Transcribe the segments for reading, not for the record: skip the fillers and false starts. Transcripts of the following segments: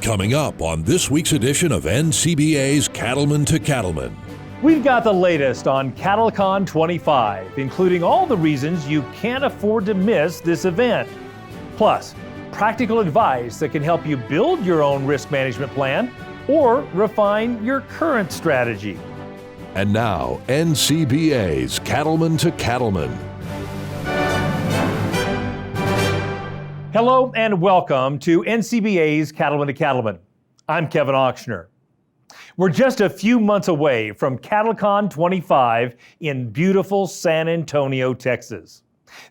Coming up on this week's edition of NCBA's Cattlemen to Cattlemen. We've got the latest on CattleCon 25, including all the reasons you can't afford to miss this event. Plus, practical advice that can help you build your own risk management plan or refine your current strategy. And now, NCBA's Cattlemen to Cattlemen. Hello and welcome to NCBA's Cattlemen to Cattlemen. I'm Kevin Ochsner. We're just a few months away from CattleCon 25 in beautiful San Antonio, Texas.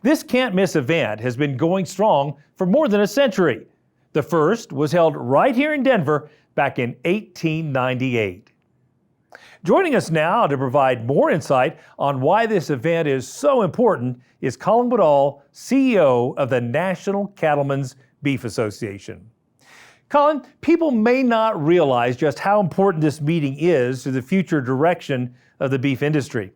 This can't-miss event has been going strong for more than a century. The first was held right here in Denver back in 1898. Joining us now to provide more insight on why this event is so important is Colin Woodall, CEO of the National Cattlemen's Beef Association. Colin, people may not realize just how important this meeting is to the future direction of the beef industry.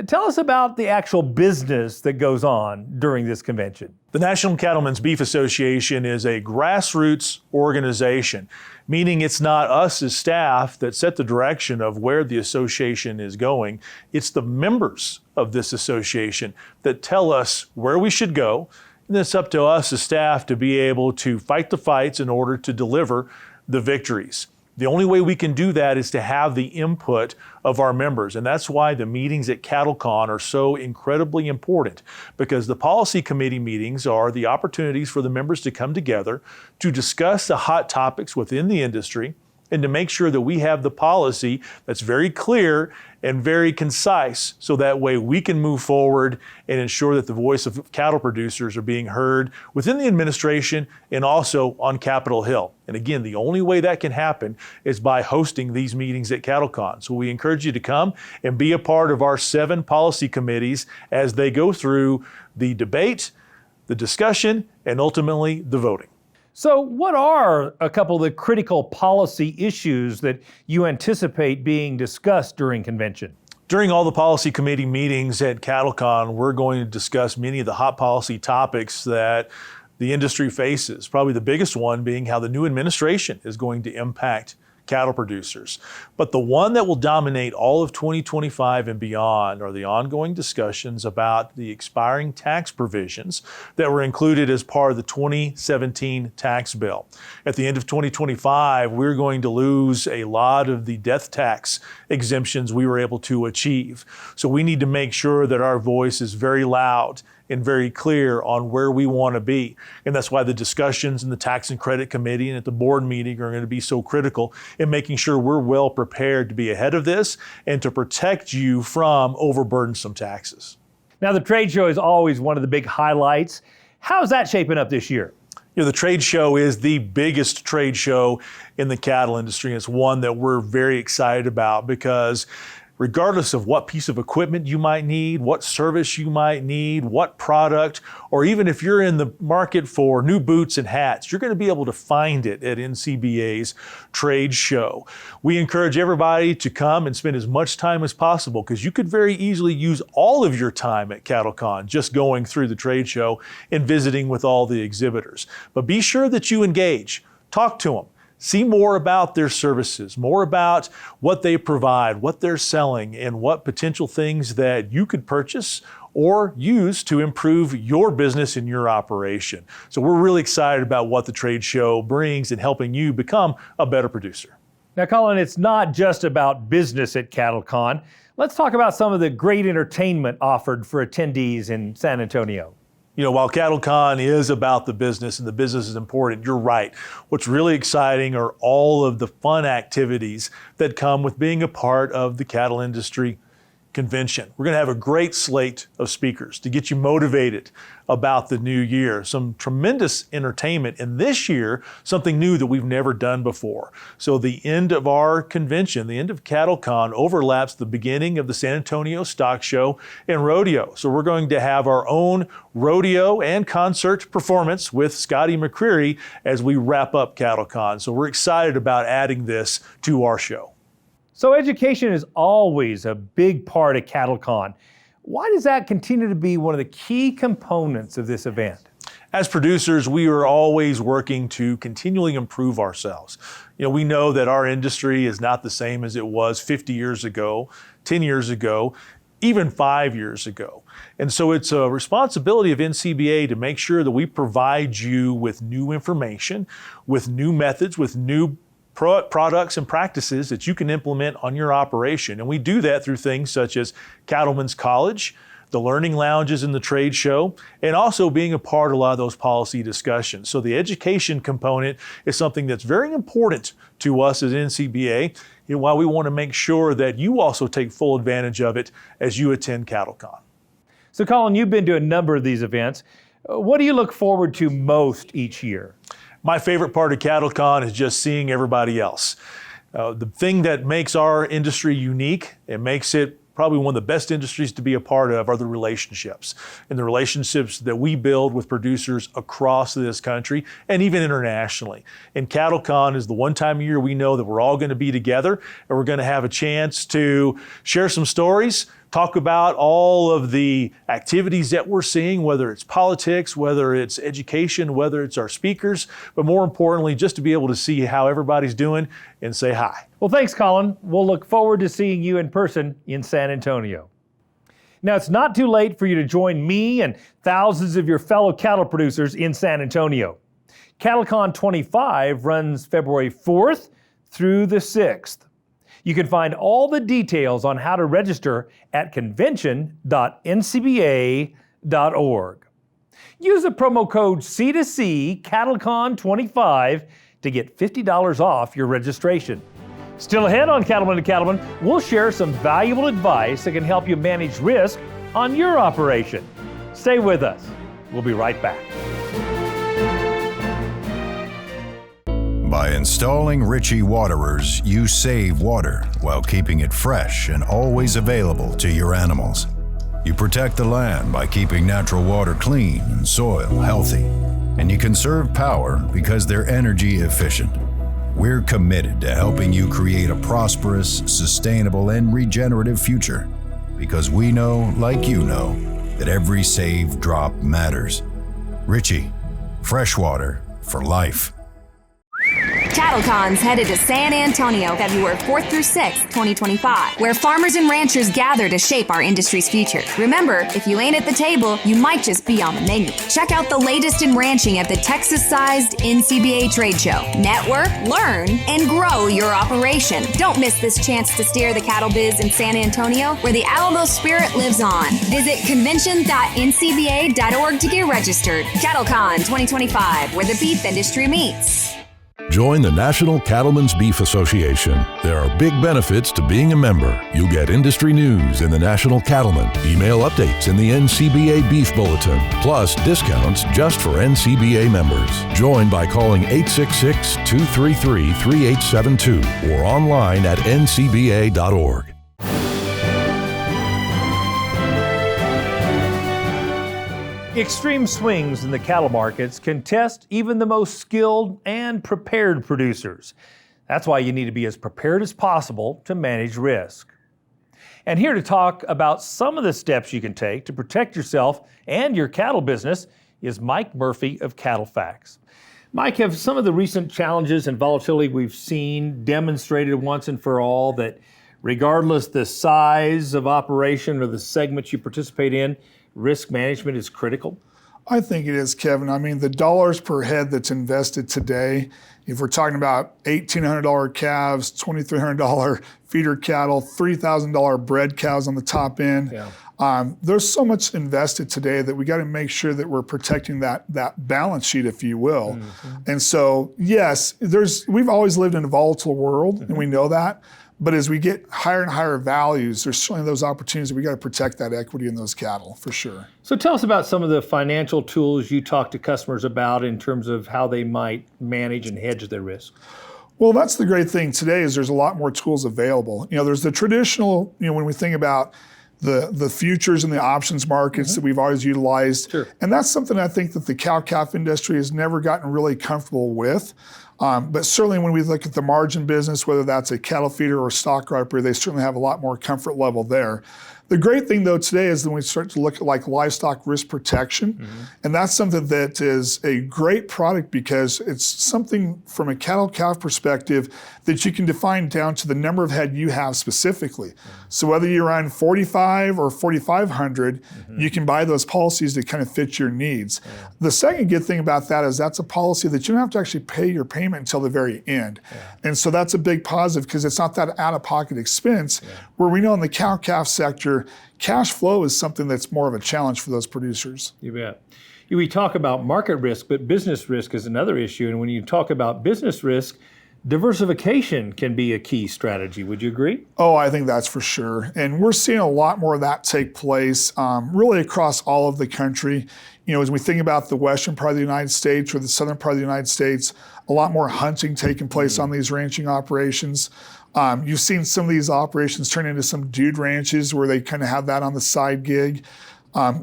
Tell us about the actual business that goes on during this convention. The National Cattlemen's Beef Association is a grassroots organization, meaning it's not us as staff that set the direction of where the association is going. It's the members of this association that tell us where we should go, and it's up to us as staff to be able to fight the fights in order to deliver the victories. The only way we can do that is to have the input of our members. And that's why the meetings at CattleCon are so incredibly important, because the policy committee meetings are the opportunities for the members to come together to discuss the hot topics within the industry and to make sure that we have the policy that's very clear and very concise, so that way we can move forward and ensure that the voice of cattle producers are being heard within the administration and also on Capitol Hill. And again, the only way that can happen is by hosting these meetings at CattleCon. So we encourage you to come and be a part of our 7 policy committees as they go through the debate, the discussion, and ultimately the voting. So what are a couple of the critical policy issues that you anticipate being discussed during convention? During all the policy committee meetings at CattleCon, we're going to discuss many of the hot policy topics that the industry faces. Probably the biggest one being how the new administration is going to impact cattle producers. But the one that will dominate all of 2025 and beyond are the ongoing discussions about the expiring tax provisions that were included as part of the 2017 tax bill. At the end of 2025, we're going to lose a lot of the death tax exemptions we were able to achieve. So we need to make sure that our voice is very loud and very clear on where we want to be. And that's why the discussions in the Tax and Credit Committee and at the board meeting are going to be so critical in making sure we're well prepared to be ahead of this and to protect you from overburdensome taxes. Now, the trade show is always one of the big highlights. How's that shaping up this year? You know, the trade show is the biggest trade show in the cattle industry. It's one that we're very excited about because regardless of what piece of equipment you might need, what service you might need, what product, or even if you're in the market for new boots and hats, you're going to be able to find it at NCBA's trade show. We encourage everybody to come and spend as much time as possible because you could very easily use all of your time at CattleCon just going through the trade show and visiting with all the exhibitors. But be sure that you engage, talk to them. See more about their services, more about what they provide, what they're selling, and what potential things that you could purchase or use to improve your business and your operation. So we're really excited about what the trade show brings in helping you become a better producer. Now, Colin, it's not just about business at CattleCon. Let's talk about some of the great entertainment offered for attendees in San Antonio. You know, while CattleCon is about the business and the business is important, you're right. What's really exciting are all of the fun activities that come with being a part of the cattle industry convention. We're going to have a great slate of speakers to get you motivated about the new year. Some tremendous entertainment, and this year, something new that we've never done before. So the end of our convention, the end of CattleCon, overlaps the beginning of the San Antonio Stock Show and Rodeo. So we're going to have our own rodeo and concert performance with Scotty McCreery as we wrap up CattleCon. So we're excited about adding this to our show. So education is always a big part of CattleCon. Why does that continue to be one of the key components of this event? As producers, we are always working to continually improve ourselves. We know that our industry is not the same as it was 50 years ago, 10 years ago, even 5 years ago. And so it's a responsibility of NCBA to make sure that we provide you with new information, with new methods, with new products and practices that you can implement on your operation. And we do that through things such as Cattlemen's College, the learning lounges in the trade show, and also being a part of a lot of those policy discussions. So the education component is something that's very important to us as NCBA, while we want to make sure that you also take full advantage of it as you attend CattleCon. So Colin, you've been to a number of these events. What do you look forward to most each year? My favorite part of CattleCon is just seeing everybody else. The thing that makes our industry unique, it makes it probably one of the best industries to be a part of, are the relationships. And the relationships that we build with producers across this country and even internationally. And CattleCon is the one time a year we know that we're all going to be together and we're going to have a chance to share some stories, talk about all of the activities that we're seeing, whether it's politics, whether it's education, whether it's our speakers, but more importantly, just to be able to see how everybody's doing and say hi. Well, thanks, Colin. We'll look forward to seeing you in person in San Antonio. Now, it's not too late for you to join me and thousands of your fellow cattle producers in San Antonio. CattleCon 25 runs February 4th through the 6th. You can find all the details on how to register at convention.ncba.org. Use the promo code C2C CattleCon25 to get $50 off your registration. Still ahead on Cattlemen to Cattlemen, we'll share some valuable advice that can help you manage risk on your operation. Stay with us. We'll be right back. By installing Ritchie waterers, you save water while keeping it fresh and always available to your animals. You protect the land by keeping natural water clean and soil healthy. And you conserve power because they're energy efficient. We're committed to helping you create a prosperous, sustainable, and regenerative future because we know, like you know, that every saved drop matters. Ritchie, fresh water for life. CattleCon's headed to San Antonio, February 4th through 6th, 2025, where farmers and ranchers gather to shape our industry's future. Remember, if you ain't at the table, you might just be on the menu. Check out the latest in ranching at the Texas-sized NCBA trade show. Network, learn, and grow your operation. Don't miss this chance to steer the cattle biz in San Antonio, where the Alamo spirit lives on. Visit convention.ncba.org to get registered. CattleCon 2025, where the beef industry meets. Join the National Cattlemen's Beef Association. There are big benefits to being a member. You'll get industry news in the National Cattlemen, email updates in the NCBA Beef Bulletin, plus discounts just for NCBA members. Join by calling 866-233-3872 or online at ncba.org. Extreme swings in the cattle markets can test even the most skilled and prepared producers. That's why you need to be as prepared as possible to manage risk. And here to talk about some of the steps you can take to protect yourself and your cattle business is Mike Murphy of CattleFacts. Mike, have some of the recent challenges and volatility we've seen demonstrated once and for all that regardless the size of operation or the segment you participate in, risk management is critical? I think it is, Kevin. I mean, the dollars per head that's invested today, if we're talking about $1,800 calves, $2,300 feeder cattle, $3,000 bred cows on the top end, there's so much invested today that we got to make sure that we're protecting that balance sheet, if you will. Mm-hmm. And so, yes, we've always lived in a volatile world, and we know that. But as we get higher and higher values, there's certainly those opportunities that we got to protect that equity in those cattle, for sure. So tell us about some of the financial tools you talk to customers about in terms of how they might manage and hedge their risk. Well, that's the great thing today is there's a lot more tools available. There's the traditional, when we think about the futures and the options markets that we've always utilized. Sure. And that's something I think that the cow-calf industry has never gotten really comfortable with. But certainly when we look at the margin business, whether that's a cattle feeder or stock griper, they certainly have a lot more comfort level there. The great thing though today is when we start to look at like livestock risk protection, and that's something that is a great product because it's something from a cattle calf perspective that you can define down to the number of head you have specifically. So whether you're on 45 or 4,500, you can buy those policies that kind of fit your needs. The second good thing about that is that's a policy that you don't have to actually pay your payment until the very end. And so that's a big positive because it's not that out-of-pocket expense where we know in the cow-calf sector, cash flow is something that's more of a challenge for those producers. You bet. We talk about market risk, but business risk is another issue. And when you talk about business risk, diversification can be a key strategy. Would you agree? Oh, I think that's for sure. And we're seeing a lot more of that take place really across all of the country. You know, as we think about the western part of the United States or the southern part of the United States, a lot more hunting taking place on these ranching operations. You've seen some of these operations turn into some dude ranches where they kind of have that on the side gig.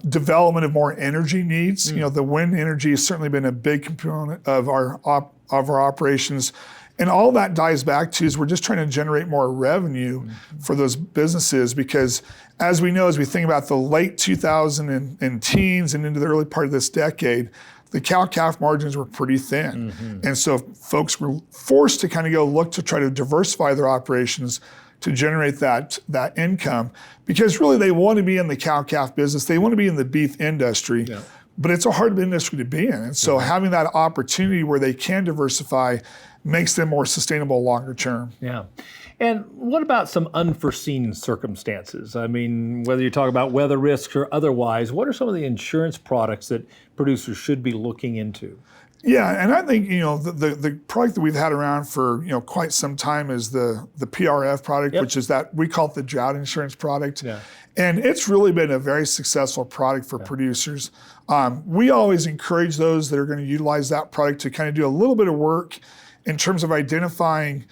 Development of more energy needs. You know, the wind energy has certainly been a big component of our operations. And all that dies back to is we're just trying to generate more revenue for those businesses because as we know, as we think about the late 2000 and teens and into the early part of this decade, the cow-calf margins were pretty thin. And so folks were forced to kind of go look to try to diversify their operations to generate that income because really they want to be in the cow-calf business. They want to be in the beef industry, but it's a hard industry to be in. And so having that opportunity where they can diversify makes them more sustainable longer term. Yeah. And what about some unforeseen circumstances? I mean, whether you talk about weather risks or otherwise, what are some of the insurance products that producers should be looking into? Yeah, and I think, you know, the product that we've had around for, you know, quite some time is the PRF product, which is that, we call it the drought insurance product. And it's really been a very successful product for producers. We always encourage those that are going to utilize that product to kind of do a little bit of work in terms of identifying,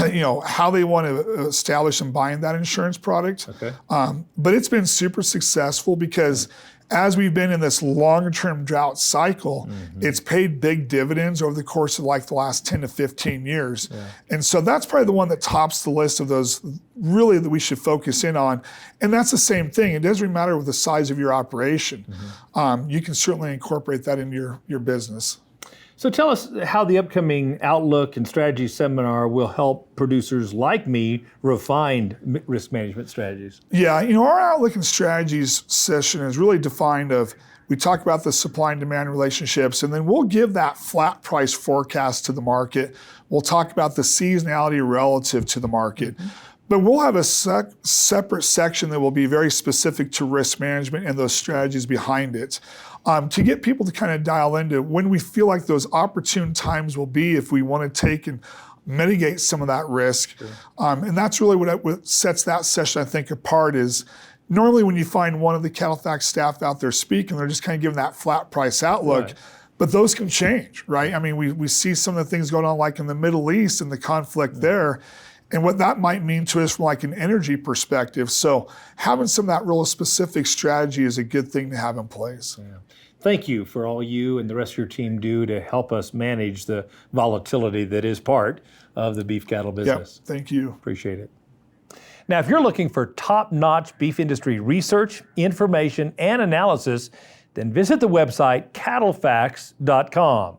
you know, how they want to establish and buying that insurance product. But it's been super successful because as we've been in this longer term drought cycle, it's paid big dividends over the course of like the last 10 to 15 years. And so that's probably the one that tops the list of those really that we should focus in on. And that's the same thing. It doesn't really matter with the size of your operation. You can certainly incorporate that into your business. So tell us how the upcoming Outlook and Strategy Seminar will help producers like me refine risk management strategies. Yeah, you know, our Outlook and Strategies session is really defined of, we talk about the supply and demand relationships, and then we'll give that flat price forecast to the market. We'll talk about the seasonality relative to the market. But we'll have a separate section that will be very specific to risk management and those strategies behind it. To get people to kind of dial into when we feel like those opportune times will be if we want to take and mitigate some of that risk. And that's really what sets that session, I think, apart is normally when you find one of the CattleFax staff out there speaking, they're just kind of giving that flat price outlook. But those can change, right? I mean, we see some of the things going on like in the Middle East and the conflict there. And what that might mean to us from like an energy perspective. So having some of that real specific strategy is a good thing to have in place. Thank you for all you and the rest of your team do to help us manage the volatility that is part of the beef cattle business. Thank you. Appreciate it. Now, if you're looking for top-notch beef industry research, information, and analysis, then visit the website cattlefax.com.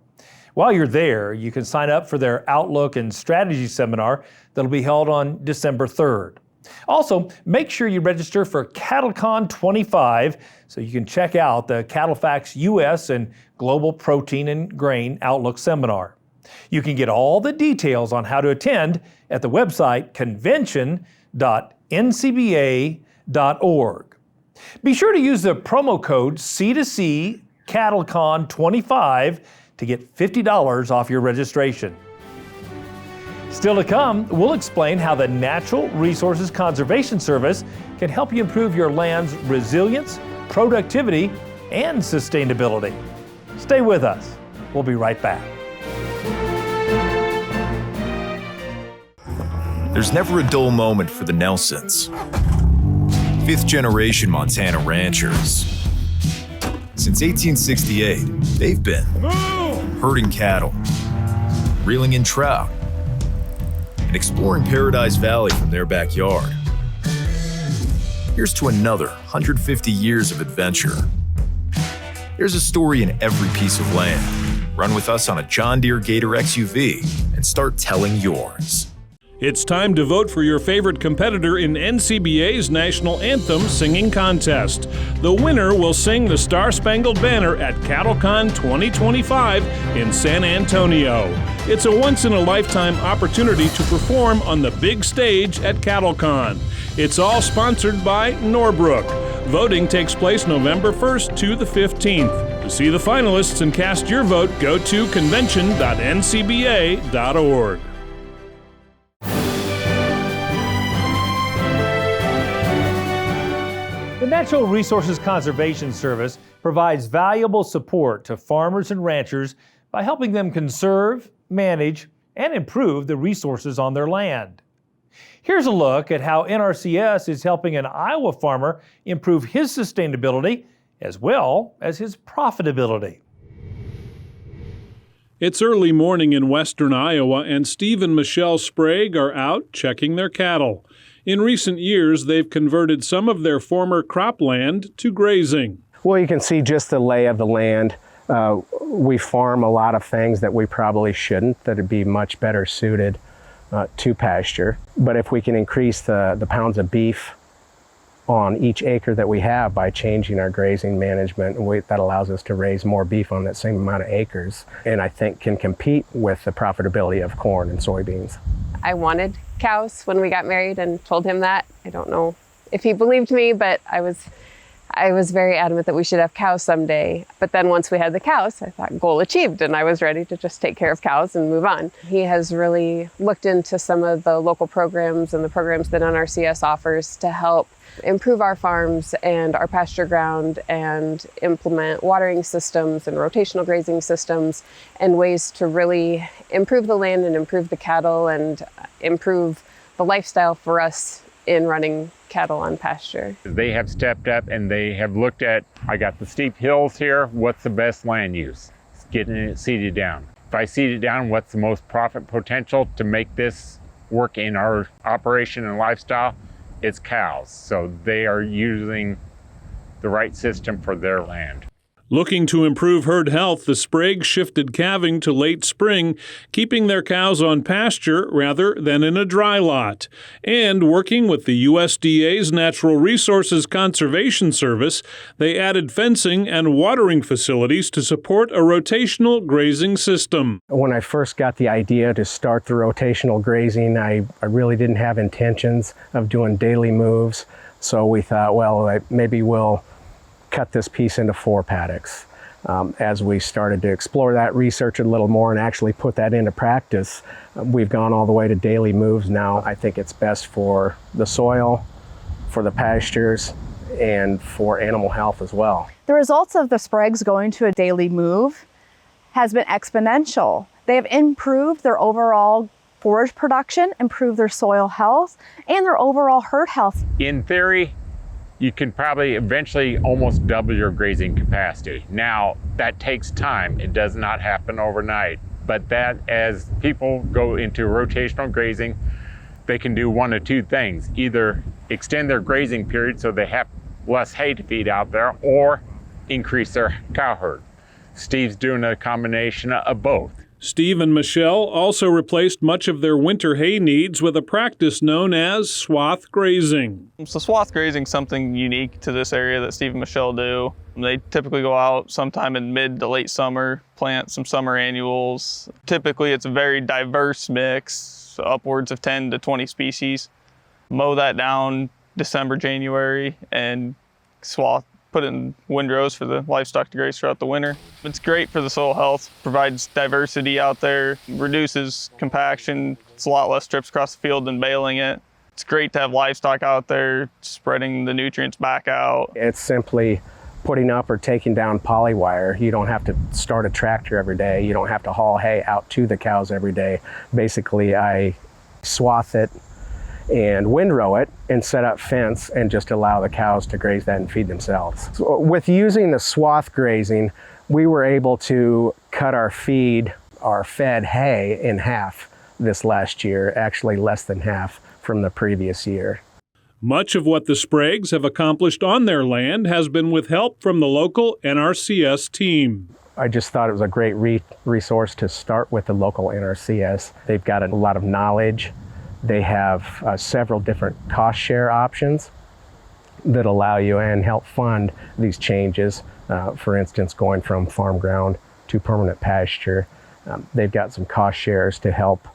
While you're there, you can sign up for their Outlook and Strategy Seminar that'll be held on December 3rd. Also, make sure you register for CattleCon 25 so you can check out the CattleFax US and Global Protein and Grain Outlook Seminar. You can get all the details on how to attend at the website convention.ncba.org. Be sure to use the promo code C2C CattleCon 25 to get $50 off your registration. Still to come, we'll explain how the Natural Resources Conservation Service can help you improve your land's resilience, productivity, and sustainability. Stay with us. We'll be right back. There's never a dull moment for the Nelsons. Fifth-generation Montana ranchers. Since 1868, they've been herding cattle, reeling in trout, and exploring Paradise Valley from their backyard. Here's to another 150 years of adventure. There's a story in every piece of land. Run with us on a John Deere Gator XUV and start telling yours. It's time to vote for your favorite competitor in NCBA's National Anthem Singing Contest. The winner will sing the Star-Spangled Banner at CattleCon 2025 in San Antonio. It's a once-in-a-lifetime opportunity to perform on the big stage at CattleCon. It's all sponsored by Norbrook. Voting takes place November 1st to the 15th. To see the finalists and cast your vote, go to convention.ncba.org. The Natural Resources Conservation Service provides valuable support to farmers and ranchers by helping them conserve, manage, and improve the resources on their land. Here's a look at how NRCS is helping an Iowa farmer improve his sustainability as well as his profitability. It's early morning in western Iowa, and Steve and Michelle Sprague are out checking their cattle. In recent years, they've converted some of their former cropland to grazing. Well, you can see just the lay of the land. We farm a lot of things that we probably shouldn't, that would be much better suited to pasture. But if we can increase the pounds of beef on each acre that we have by changing our grazing management, that allows us to raise more beef on that same amount of acres, and I think can compete with the profitability of corn and soybeans. I wanted cows when we got married and told him that. I don't know if he believed me, but I was very adamant that we should have cows someday. But then once we had the cows, I thought goal achieved, and I was ready to just take care of cows and move on. He has really looked into some of the local programs and the programs that NRCS offers to help improve our farms and our pasture ground and implement watering systems and rotational grazing systems and ways to really improve the land and improve the cattle and improve the lifestyle for us in running cattle on pasture. They have stepped up and they have looked at, I got the steep hills here, what's the best land use? It's getting it seeded down. If I seed it down, what's the most profit potential to make this work in our operation and lifestyle? It's cows. So they are using the right system for their land. Looking to improve herd health, the Spragues shifted calving to late spring, keeping their cows on pasture rather than in a dry lot. And working with the USDA's Natural Resources Conservation Service, they added fencing and watering facilities to support a rotational grazing system. When I first got the idea to start the rotational grazing, I really didn't have intentions of doing daily moves. So we thought, well, maybe we'll cut this piece into 4 paddocks. As we started to explore that, research it a little more, and actually put that into practice, we've gone all the way to daily moves now. I think it's best for the soil, for the pastures, and for animal health as well. The results of the Spragues going to a daily move has been exponential. They have improved their overall forage production, improved their soil health, and their overall herd health. In theory, you can probably eventually almost double your grazing capacity. Now, that takes time. It does not happen overnight. But that, as people go into rotational grazing, they can do one of 2 things. Either extend their grazing period so they have less hay to feed out there, or increase their cow herd. Steve's doing a combination of both. Steve and Michelle also replaced much of their winter hay needs with a practice known as swath grazing. So swath grazing is something unique to this area that Steve and Michelle do. They typically go out sometime in mid to late summer, plant some summer annuals. Typically it's a very diverse mix, upwards of 10 to 20 species. Mow that down December, January, and swath, put in windrows for the livestock to graze throughout the winter. It's great for the soil health, provides diversity out there, reduces compaction. It's a lot less trips across the field than baling it. It's great to have livestock out there spreading the nutrients back out. It's simply putting up or taking down poly wire. You don't have to start a tractor every day. You don't have to haul hay out to the cows every day. Basically, I swath it and windrow it and set up fence and just allow the cows to graze that and feed themselves. So with using the swath grazing, we were able to cut our fed hay in half this last year, actually less than half from the previous year. Much of what the Spragues have accomplished on their land has been with help from the local NRCS team. I just thought it was a great resource to start with the local NRCS. They've got a lot of knowledge. They have several different cost share options that allow you and help fund these changes. For instance, going from farm ground to permanent pasture. They've got some cost shares to help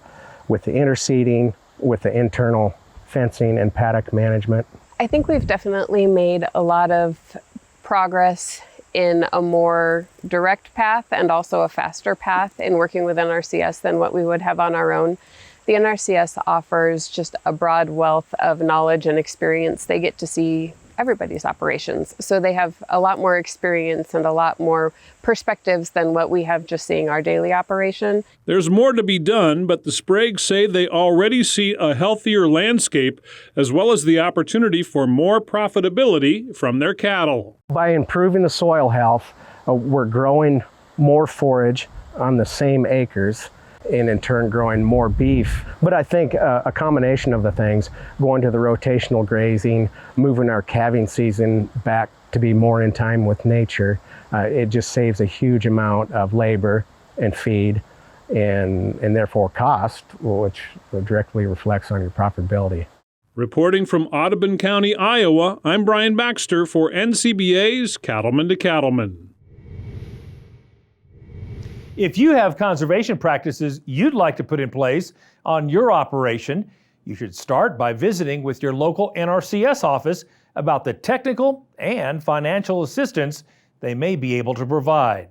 with the interseeding, with the internal fencing and paddock management. I think we've definitely made a lot of progress in a more direct path and also a faster path in working with NRCS than what we would have on our own. The NRCS offers just a broad wealth of knowledge and experience. They get to see everybody's operations. So they have a lot more experience and a lot more perspectives than what we have just seeing our daily operation. There's more to be done, but the Spragues say they already see a healthier landscape as well as the opportunity for more profitability from their cattle. By improving the soil health, we're growing more forage on the same acres, and in turn growing more beef. But I think a combination of the things, going to the rotational grazing, moving our calving season back to be more in time with nature, it just saves a huge amount of labor and feed and therefore cost, which directly reflects on your profitability. Reporting from Audubon County, Iowa, I'm Brian Baxter for NCBA's Cattlemen to Cattlemen. If you have conservation practices you'd like to put in place on your operation, you should start by visiting with your local NRCS office about the technical and financial assistance they may be able to provide.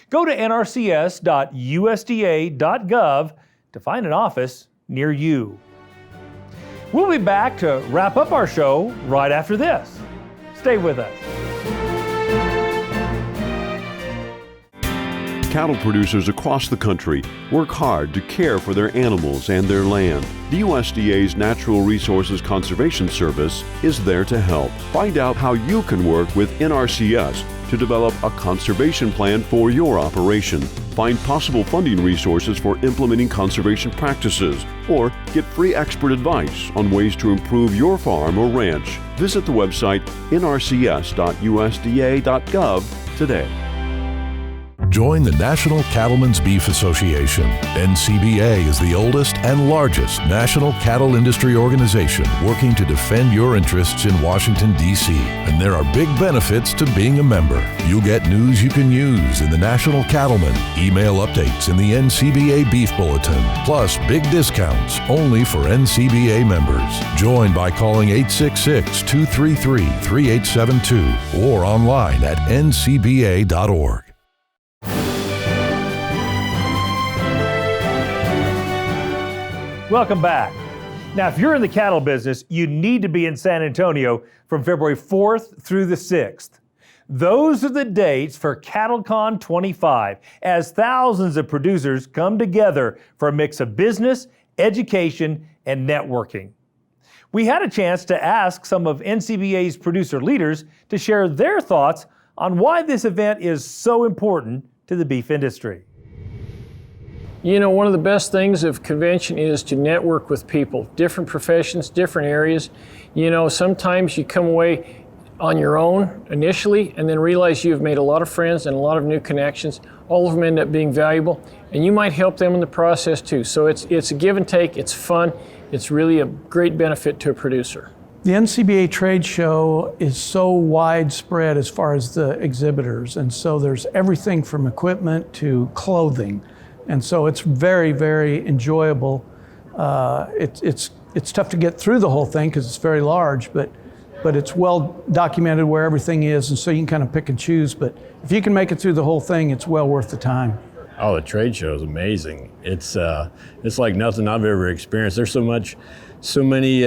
Go to nrcs.usda.gov to find an office near you. We'll be back to wrap up our show right after this. Stay with us. Cattle producers across the country work hard to care for their animals and their land. The USDA's Natural Resources Conservation Service is there to help. Find out how you can work with NRCS to develop a conservation plan for your operation. Find possible funding resources for implementing conservation practices, or get free expert advice on ways to improve your farm or ranch. Visit the website nrcs.usda.gov today. Join the National Cattlemen's Beef Association. NCBA is the oldest and largest national cattle industry organization working to defend your interests in Washington, D.C. And there are big benefits to being a member. You'll get news you can use in the National Cattlemen, email updates in the NCBA Beef Bulletin, plus big discounts only for NCBA members. Join by calling 866-233-3872 or online at ncba.org. Welcome back. Now, if you're in the cattle business, you need to be in San Antonio from February 4th through the 6th. Those are the dates for CattleCon 25, as thousands of producers come together for a mix of business, education, and networking. We had a chance to ask some of NCBA's producer leaders to share their thoughts on why this event is so important to the beef industry. You know, one of the best things of convention is to network with people, different professions, different areas. You know, sometimes you come away on your own initially and then realize you've made a lot of friends and a lot of new connections. All of them end up being valuable, and you might help them in the process too. So it's a give and take, it's fun, it's really a great benefit to a producer. The NCBA trade show is so widespread as far as the exhibitors, and so there's everything from equipment to clothing. And so it's very, very enjoyable. It's tough to get through the whole thing because it's very large, but it's well documented where everything is, and so you can kind of pick and choose. But if you can make it through the whole thing, it's well worth the time. Oh, the trade show is amazing. It's like nothing I've ever experienced. There's so many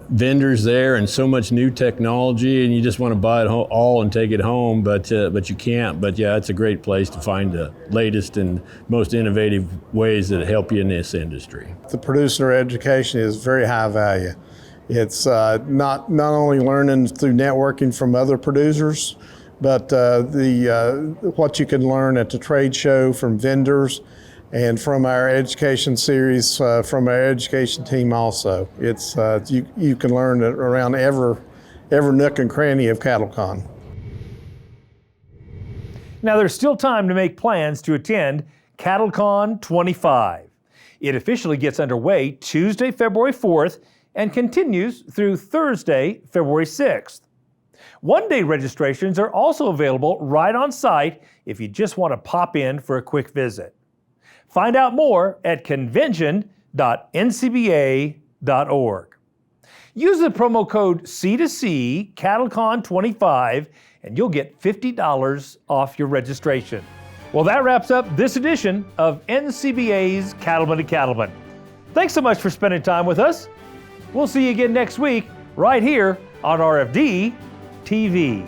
vendors there and so much new technology, and you just want to buy it all and take it home, but you can't. But yeah, it's a great place to find the latest and most innovative ways that help you in this industry. The producer education is very high value. It's not only learning through networking from other producers, but what you can learn at the trade show from vendors and from our education series, from our education team also. It's you can learn it around every nook and cranny of CattleCon. Now there's still time to make plans to attend CattleCon 25. It officially gets underway Tuesday, February 4th and continues through Thursday, February 6th. One-day registrations are also available right on site if you just want to pop in for a quick visit. Find out more at convention.ncba.org. Use the promo code C2C CattleCon25 and you'll get $50 off your registration. Well, that wraps up this edition of NCBA's Cattlemen to Cattlemen. Thanks so much for spending time with us. We'll see you again next week right here on RFD TV.